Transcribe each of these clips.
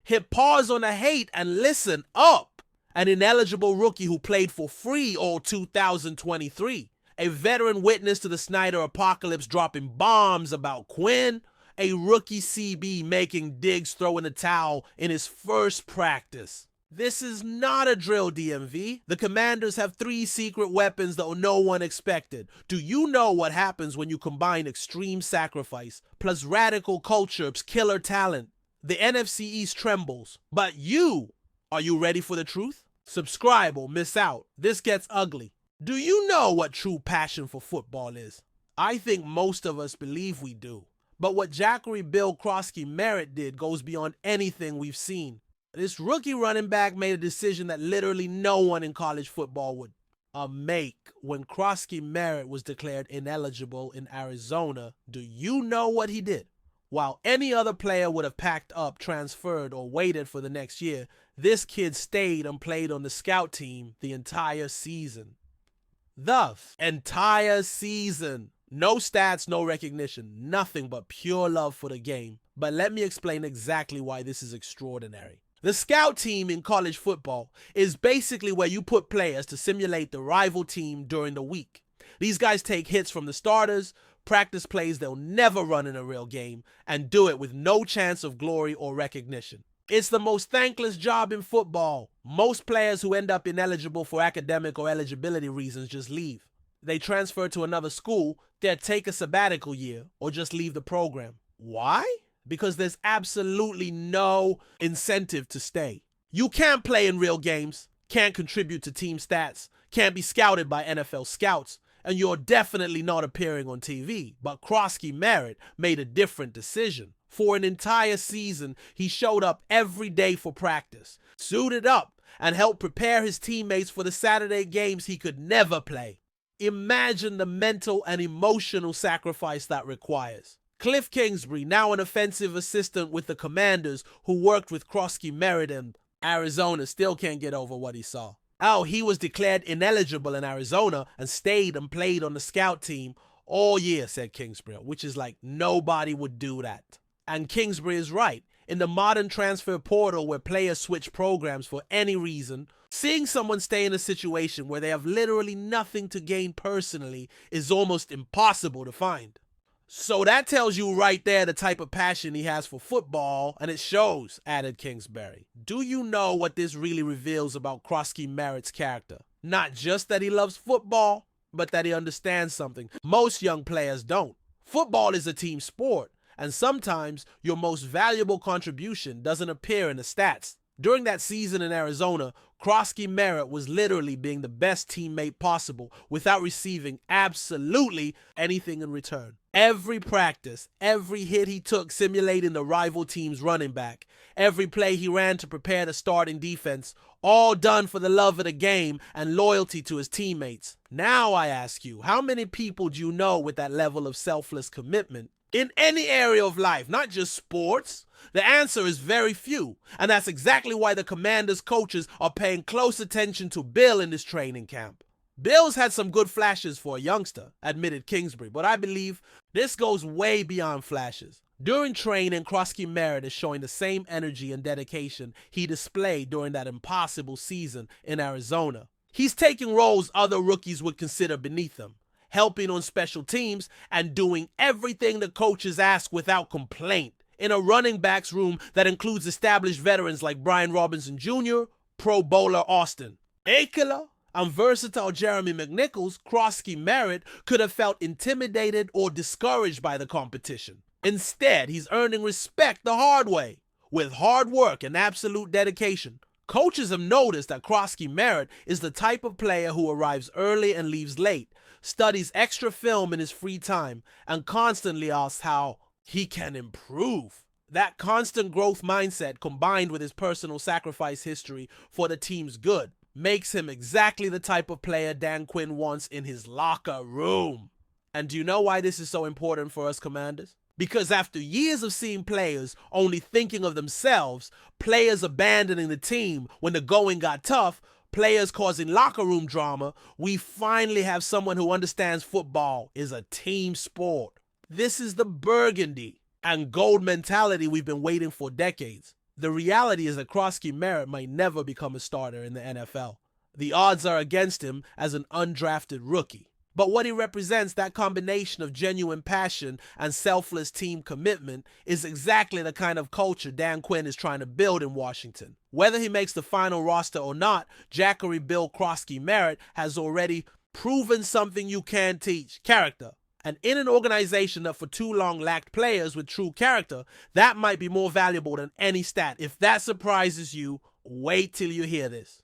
Hit pause on the hate and listen up. An ineligible rookie who played for free all 2023. A veteran witness to the Snyder apocalypse dropping bombs about Quinn. A rookie CB making digs throwing the towel in his first practice. This is not a drill, DMV. The Commanders have 3 secret weapons that no one expected. Do you know what happens when you combine extreme sacrifice plus radical culture's killer talent? The NFC East trembles. But are you ready for the truth? Subscribe or miss out. This gets ugly. Do you know what true passion for football is? I think most of us believe we do. But what Jackery Bill Crosky Merritt did goes beyond anything we've seen. This rookie running back made a decision that literally no one in college football would make. When Crosky Merritt was declared ineligible in Arizona, do you know what he did? While any other player would have packed up, transferred, or waited for the next year, this kid stayed and played on the scout team the entire season. The entire season. No stats, no recognition, nothing but pure love for the game. But let me explain exactly why this is extraordinary. The scout team in college football is basically where you put players to simulate the rival team during the week. These guys take hits from the starters, practice plays they'll never run in a real game, and do it with no chance of glory or recognition. It's the most thankless job in football. Most players who end up ineligible for academic or eligibility reasons just leave. They transfer to another school, they'll take a sabbatical year, or just leave the program. Why? Because there's absolutely no incentive to stay. You can't play in real games, can't contribute to team stats, can't be scouted by NFL scouts, and you're definitely not appearing on TV. But Crosky Merritt made a different decision. For an entire season, he showed up every day for practice, suited up, and helped prepare his teammates for the Saturday games he could never play. Imagine the mental and emotional sacrifice that requires. Cliff Kingsbury, now an offensive assistant with the Commanders who worked with Crosky Merritt in Arizona, still can't get over what he saw. Oh, he was declared ineligible in Arizona and stayed and played on the scout team all year, said Kingsbury, which is like nobody would do that. And Kingsbury is right. In the modern transfer portal where players switch programs for any reason, seeing someone stay in a situation where they have literally nothing to gain personally is almost impossible to find. So that tells you right there the type of passion he has for football, and it shows, added Kingsbury. Do you know what this really reveals about Crosky Merritt's character? Not just that he loves football, but that he understands something most young players don't. Football is a team sport, and sometimes your most valuable contribution doesn't appear in the stats. During that season in Arizona, Crosky Merritt was literally being the best teammate possible without receiving absolutely anything in return. Every practice, every hit he took simulating the rival team's running back, every play he ran to prepare the starting defense, all done for the love of the game and loyalty to his teammates. Now I ask you, how many people do you know with that level of selfless commitment in any area of life, not just sports? The answer is very few, and that's exactly why the Commanders' coaches are paying close attention to Bill in this training camp. Bill's had some good flashes for a youngster, admitted Kingsbury, but I believe this goes way beyond flashes. During training, Crosky Merritt is showing the same energy and dedication he displayed during that impossible season in Arizona. He's taking roles other rookies would consider beneath him, helping on special teams and doing everything the coaches ask without complaint. In a running backs room that includes established veterans like Brian Robinson Jr., Pro Bowler Austin Ekeler, and versatile Jeremy McNichols, Crosky Merritt could have felt intimidated or discouraged by the competition. Instead, he's earning respect the hard way. With hard work and absolute dedication, coaches have noticed that Crosky Merritt is the type of player who arrives early and leaves late, studies extra film in his free time, and constantly asks how he can improve. That constant growth mindset, combined with his personal sacrifice history for the team's good, makes him exactly the type of player Dan Quinn wants in his locker room. And do you know why this is so important for us Commanders? Because after years of seeing players only thinking of themselves, players abandoning the team when the going got tough, players causing locker room drama, we finally have someone who understands football is a team sport. This is the Burgundy and Gold mentality we've been waiting for decades. The reality is that Crosky Merritt might never become a starter in the NFL. The odds are against him as an undrafted rookie. But what he represents, that combination of genuine passion and selfless team commitment, is exactly the kind of culture Dan Quinn is trying to build in Washington. Whether he makes the final roster or not, Jackery Bill Crosky Merritt has already proven something you can teach: character. And in an organization that for too long lacked players with true character, that might be more valuable than any stat. If that surprises you, wait till you hear this.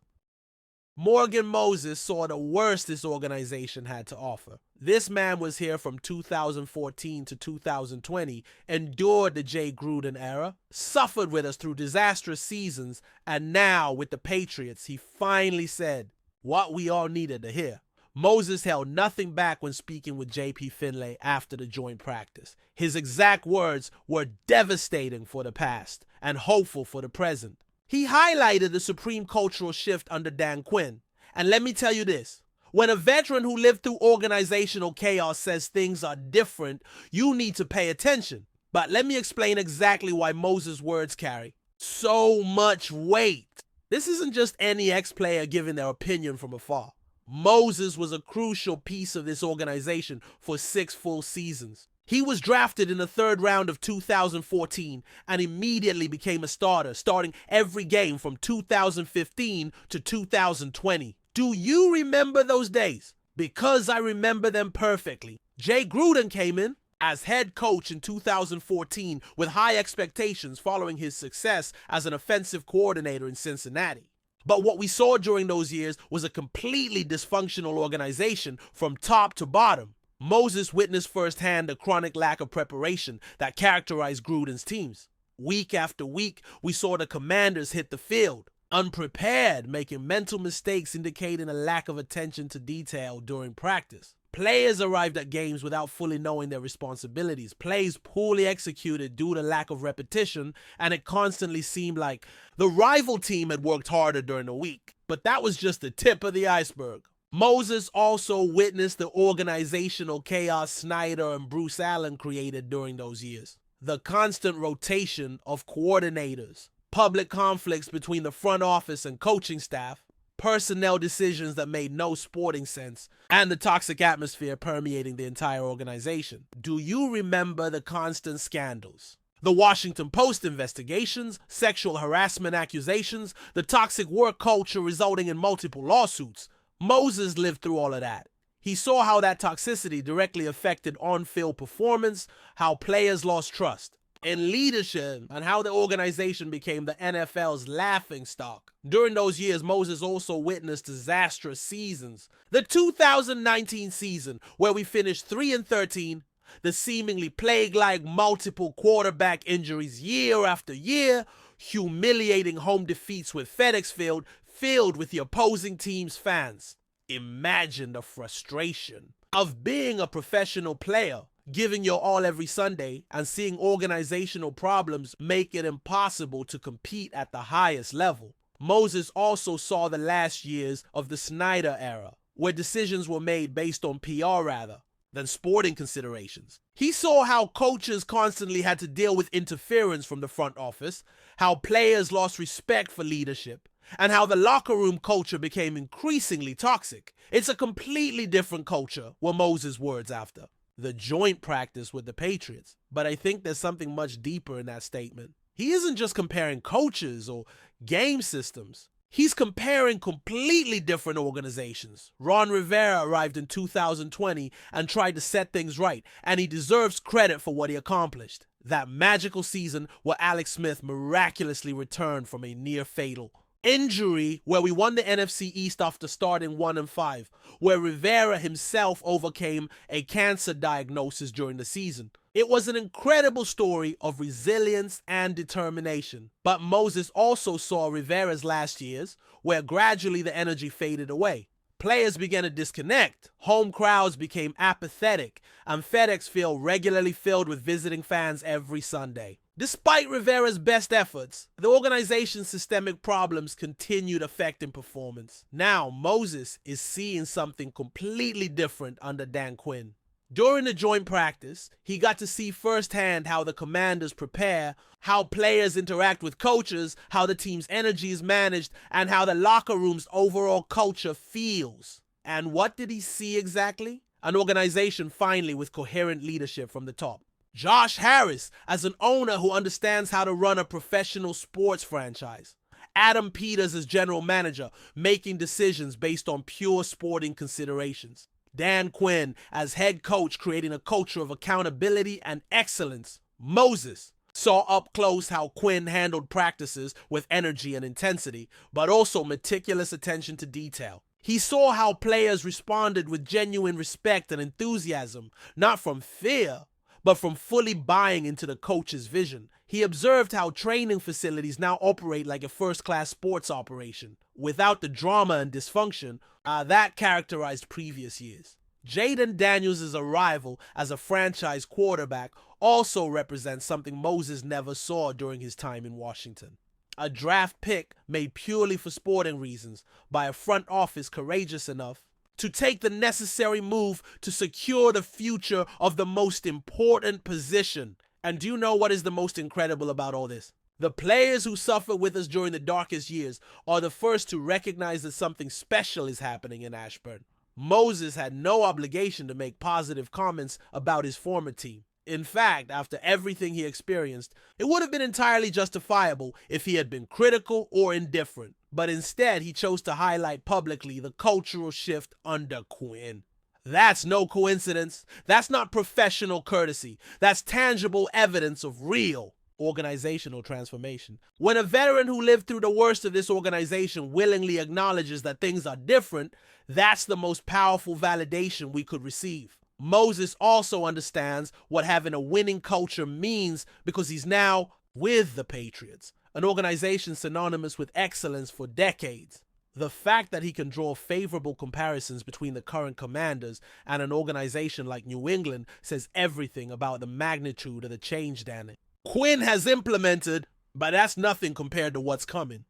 Morgan Moses saw the worst this organization had to offer. This man was here from 2014 to 2020, endured the Jay Gruden era, suffered with us through disastrous seasons, and now with the Patriots, he finally said what we all needed to hear. Moses held nothing back when speaking with J.P. Finlay after the joint practice. His exact words were devastating for the past and hopeful for the present. He highlighted the supreme cultural shift under Dan Quinn. And let me tell you this, when a veteran who lived through organizational chaos says things are different, you need to pay attention. But let me explain exactly why Moses' words carry so much weight. This isn't just any ex-player giving their opinion from afar. Moses was a crucial piece of this organization for 6 full seasons. He was drafted in the 3rd round of 2014 and immediately became a starter, starting every game from 2015 to 2020. Do you remember those days? Because I remember them perfectly. Jay Gruden came in as head coach in 2014 with high expectations following his success as an offensive coordinator in Cincinnati. But what we saw during those years was a completely dysfunctional organization from top to bottom. Moses witnessed firsthand the chronic lack of preparation that characterized Gruden's teams. Week after week, we saw the Commanders hit the field unprepared, making mental mistakes indicating a lack of attention to detail during practice. Players arrived at games without fully knowing their responsibilities, plays poorly executed due to lack of repetition, and it constantly seemed like the rival team had worked harder during the week. But that was just the tip of the iceberg. Moses also witnessed the organizational chaos Snyder and Bruce Allen created during those years. The constant rotation of coordinators, public conflicts between the front office and coaching staff, personnel decisions that made no sporting sense, and the toxic atmosphere permeating the entire organization. Do you remember the constant scandals? The Washington Post investigations, sexual harassment accusations, the toxic work culture resulting in multiple lawsuits. Moses lived through all of that. He saw how that toxicity directly affected on-field performance, how players lost trust in leadership, and how the organization became the NFL's laughingstock. During those years, Moses also witnessed disastrous seasons. The 2019 season, where we finished 3-13, the seemingly plague-like multiple quarterback injuries year after year, humiliating home defeats with FedEx Field filled with the opposing team's fans. Imagine the frustration of being a professional player, giving your all every Sunday, and seeing organizational problems make it impossible to compete at the highest level. Moses also saw the last years of the Snyder era, where decisions were made based on PR rather than sporting considerations. He saw how coaches constantly had to deal with interference from the front office, how players lost respect for leadership, and how the locker room culture became increasingly toxic. It's a completely different culture, were Moses' words after the joint practice with the Patriots. But I think there's something much deeper in that statement. He isn't just comparing coaches or game systems. He's comparing completely different organizations. Ron Rivera arrived in 2020 and tried to set things right, and he deserves credit for what he accomplished. That magical season where Alex Smith miraculously returned from a near-fatal injury, where we won the NFC East after starting 1-5, where Rivera himself overcame a cancer diagnosis during the season. It was an incredible story of resilience and determination. But Moses also saw Rivera's last years, where gradually the energy faded away. Players began to disconnect, home crowds became apathetic, and FedEx Field regularly filled with visiting fans every Sunday. Despite Rivera's best efforts, the organization's systemic problems continued affecting performance. Now, Moses is seeing something completely different under Dan Quinn. During the joint practice, he got to see firsthand how the Commanders prepare, how players interact with coaches, how the team's energy is managed, and how the locker room's overall culture feels. And what did he see exactly? An organization finally with coherent leadership from the top. Josh Harris as an owner who understands how to run a professional sports franchise. Adam Peters as general manager, making decisions based on pure sporting considerations. Dan Quinn as head coach, creating a culture of accountability and excellence. Moses saw up close how Quinn handled practices with energy and intensity, but also meticulous attention to detail. He saw how players responded with genuine respect and enthusiasm, not from fear, but from fully buying into the coach's vision. He observed how training facilities now operate like a first-class sports operation, without the drama and dysfunction that characterized previous years. Jaden Daniels' arrival as a franchise quarterback also represents something Moses never saw during his time in Washington. A draft pick made purely for sporting reasons by a front office courageous enough to take the necessary move to secure the future of the most important position. And do you know what is the most incredible about all this? The players who suffered with us during the darkest years are the first to recognize that something special is happening in Ashburn. Moses had no obligation to make positive comments about his former team. In fact, after everything he experienced, it would have been entirely justifiable if he had been critical or indifferent. But instead, he chose to highlight publicly the cultural shift under Quinn. That's no coincidence. That's not professional courtesy. That's tangible evidence of real organizational transformation. When a veteran who lived through the worst of this organization willingly acknowledges that things are different, that's the most powerful validation we could receive. Moses also understands what having a winning culture means because he's now with the Patriots, an organization synonymous with excellence for decades. The fact that he can draw favorable comparisons between the current Commanders and an organization like New England says everything about the magnitude of the change Danny Quinn has implemented, but that's nothing compared to what's coming.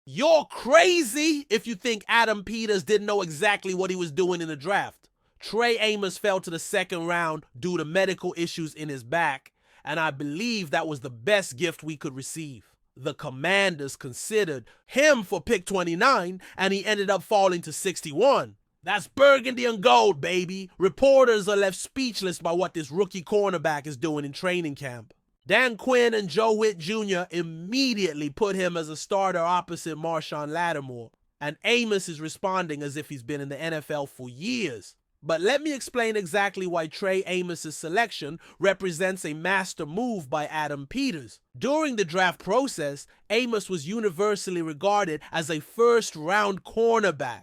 You're crazy if you think Adam Peters didn't know exactly what he was doing in the draft. Trey Amos fell to the second round due to medical issues in his back, and I believe that was the best gift we could receive. The Commanders considered him for pick 29, and he ended up falling to 61. That's Burgundy and Gold, baby. Reporters are left speechless by what this rookie cornerback is doing in training camp. Dan Quinn and Joe Witt Jr. immediately put him as a starter opposite Marshawn Lattimore, and Amos is responding as if he's been in the NFL for years. But let me explain exactly why Trey Amos' selection represents a master move by Adam Peters. During the draft process, Amos was universally regarded as a first-round cornerback.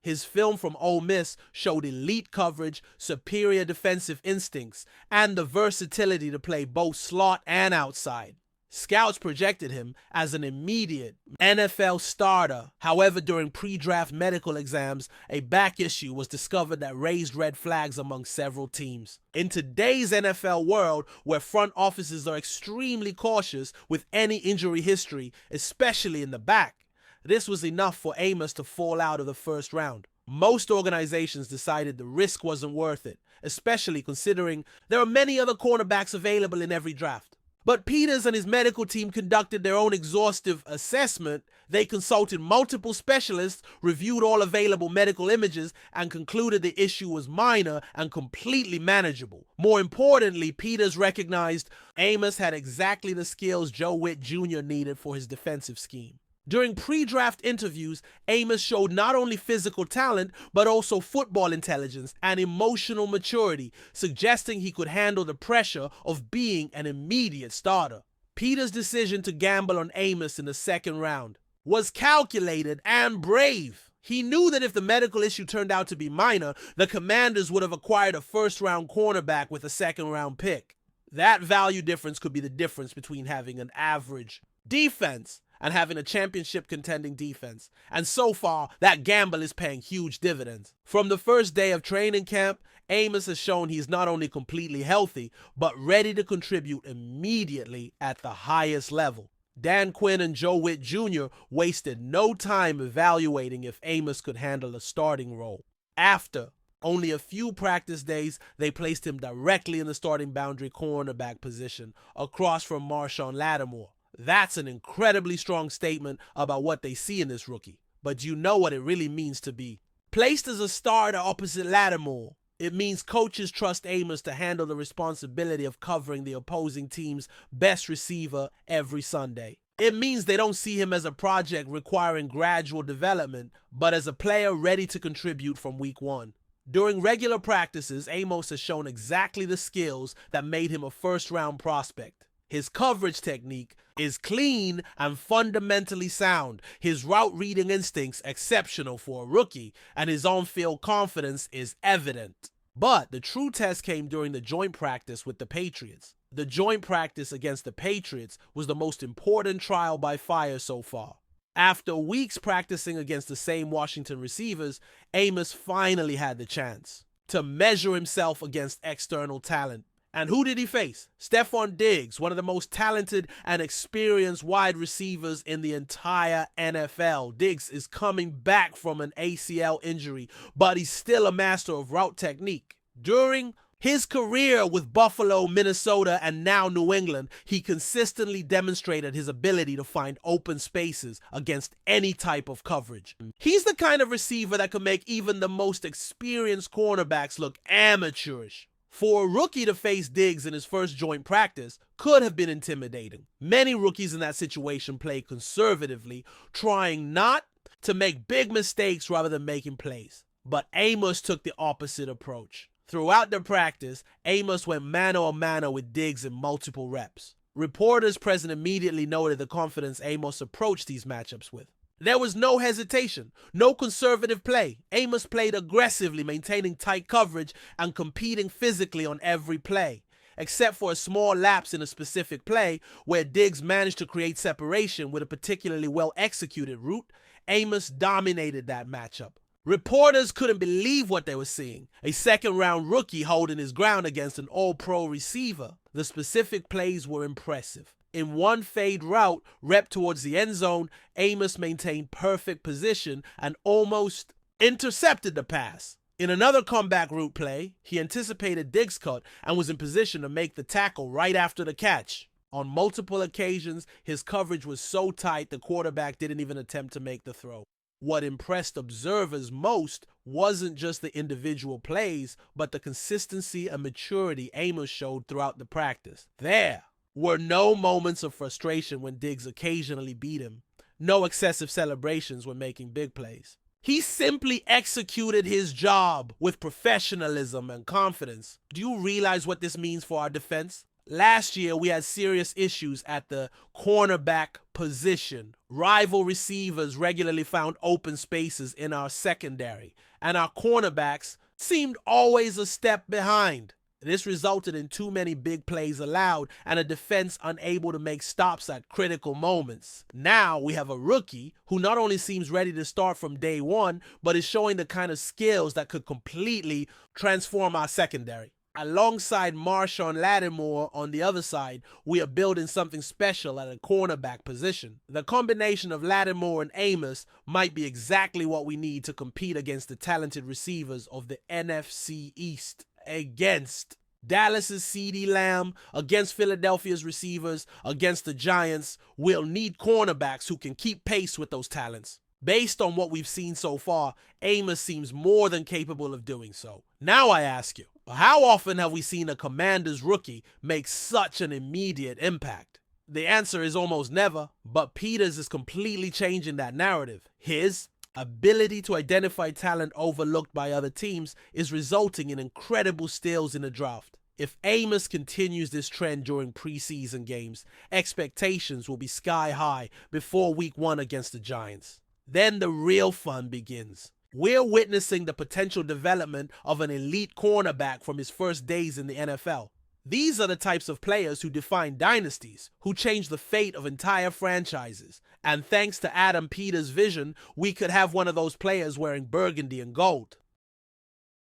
His film from Ole Miss showed elite coverage, superior defensive instincts, and the versatility to play both slot and outside. Scouts projected him as an immediate NFL starter. However, during pre-draft medical exams, a back issue was discovered that raised red flags among several teams. In today's NFL world, where front offices are extremely cautious with any injury history, especially in the back, this was enough for Amos to fall out of the first round. Most organizations decided the risk wasn't worth it, especially considering there are many other cornerbacks available in every draft. But Peters and his medical team conducted their own exhaustive assessment. They consulted multiple specialists, reviewed all available medical images, and concluded the issue was minor and completely manageable. More importantly, Peters recognized Amos had exactly the skills Joe Witt Jr. needed for his defensive scheme. During pre-draft interviews, Amos showed not only physical talent, but also football intelligence and emotional maturity, suggesting he could handle the pressure of being an immediate starter. Peters' decision to gamble on Amos in the second round was calculated and brave. He knew that if the medical issue turned out to be minor, the Commanders would have acquired a first-round cornerback with a second-round pick. That value difference could be the difference between having an average defense and having a championship contending defense. And so far, that gamble is paying huge dividends. From the first day of training camp, Amos has shown he's not only completely healthy, but ready to contribute immediately at the highest level. Dan Quinn and Joe Witt Jr. wasted no time evaluating if Amos could handle a starting role. After Only a few practice days, they placed him directly in the starting boundary cornerback position, across from Marshon Lattimore. That's an incredibly strong statement about what they see in this rookie. But you know what it really means to be placed as a starter opposite Lattimore. It means coaches trust Amos to handle the responsibility of covering the opposing team's best receiver every Sunday. It means they don't see him as a project requiring gradual development, but as a player ready to contribute from week one. During regular practices, Amos has shown exactly the skills that made him a first-round prospect. His coverage technique is clean and fundamentally sound. His route reading instincts exceptional for a rookie, and his on-field confidence is evident. But the true test came during the joint practice with the Patriots. The joint practice against the Patriots was the most important trial by fire so far. After weeks practicing against the same Washington receivers, Amos finally had the chance to measure himself against external talent. And who did he face? Stephon Diggs, one of the most talented and experienced wide receivers in the entire NFL. Diggs is coming back from an ACL injury, but he's still a master of route technique. During his career with Buffalo, Minnesota, and now New England, he consistently demonstrated his ability to find open spaces against any type of coverage. He's the kind of receiver that can make even the most experienced cornerbacks look amateurish. For a rookie to face Diggs in his first joint practice could have been intimidating. Many rookies in that situation play conservatively, trying not to make big mistakes rather than making plays. But Amos took the opposite approach. Throughout the practice, Amos went mano a mano with Diggs in multiple reps. Reporters present immediately noted the confidence Amos approached these matchups with. There was no hesitation, no conservative play. Amos played aggressively, maintaining tight coverage and competing physically on every play. Except for a small lapse in a specific play where Diggs managed to create separation with a particularly well-executed route, Amos dominated that matchup. Reporters couldn't believe what they were seeing. A second-round rookie holding his ground against an all-pro receiver. The specific plays were impressive. In one fade route, rep towards the end zone, Amos maintained perfect position and almost intercepted the pass. In another comeback route play, he anticipated Diggs' cut and was in position to make the tackle right after the catch. On multiple occasions, his coverage was so tight the quarterback didn't even attempt to make the throw. What impressed observers most wasn't just the individual plays, but the consistency and maturity Amos showed throughout the practice. There were no moments of frustration when Diggs occasionally beat him, no excessive celebrations when making big plays. He simply executed his job with professionalism and confidence. Do you realize what this means for our defense? Last year, we had serious issues at the cornerback position. Rival receivers regularly found open spaces in our secondary, and our cornerbacks seemed always a step behind. This resulted in too many big plays allowed and a defense unable to make stops at critical moments. Now we have a rookie who not only seems ready to start from day one, but is showing the kind of skills that could completely transform our secondary. Alongside Marshon Lattimore on the other side, we are building something special at a cornerback position. The combination of Lattimore and Amos might be exactly what we need to compete against the talented receivers of the NFC East. Against Dallas's CeeDee Lamb, against Philadelphia's receivers, against the Giants, we'll need cornerbacks who can keep pace with those talents. Based on what we've seen so far, Amos seems more than capable of doing so. Now I ask you, how often have we seen a Commanders rookie make such an immediate impact? The answer is almost never, but Peters is completely changing that narrative. His ability to identify talent overlooked by other teams is resulting in incredible steals in the draft. If Amos continues this trend during preseason games, expectations will be sky high before week 1 against the Giants. Then the real fun begins. We're witnessing the potential development of an elite cornerback from his first days in the NFL. These are the types of players who define dynasties, who change the fate of entire franchises. And thanks to Adam Peters' vision, we could have one of those players wearing Burgundy and Gold.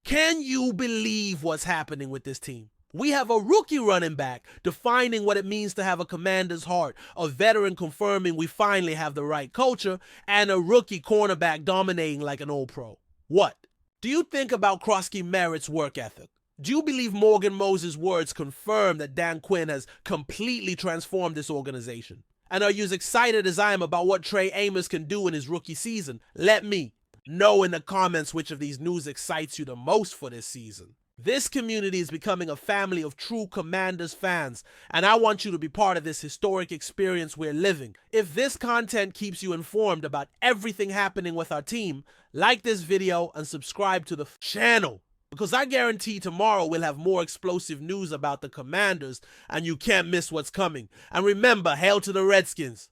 Can you believe what's happening with this team? We have a rookie running back defining what it means to have a Commander's heart, a veteran confirming we finally have the right culture, and a rookie cornerback dominating like an all-pro. What? Do you think about Crosky Merritt's work ethic? Do you believe Morgan Moses' words confirm that Dan Quinn has completely transformed this organization? And are you as excited as I am about what Trey Amos can do in his rookie season? Let me know in the comments which of these news excites you the most for this season. This community is becoming a family of true Commanders fans, and I want you to be part of this historic experience we're living. If this content keeps you informed about everything happening with our team, like this video and subscribe to the channel, because I guarantee tomorrow we'll have more explosive news about the Commanders, and you can't miss what's coming. And remember, hail to the Redskins.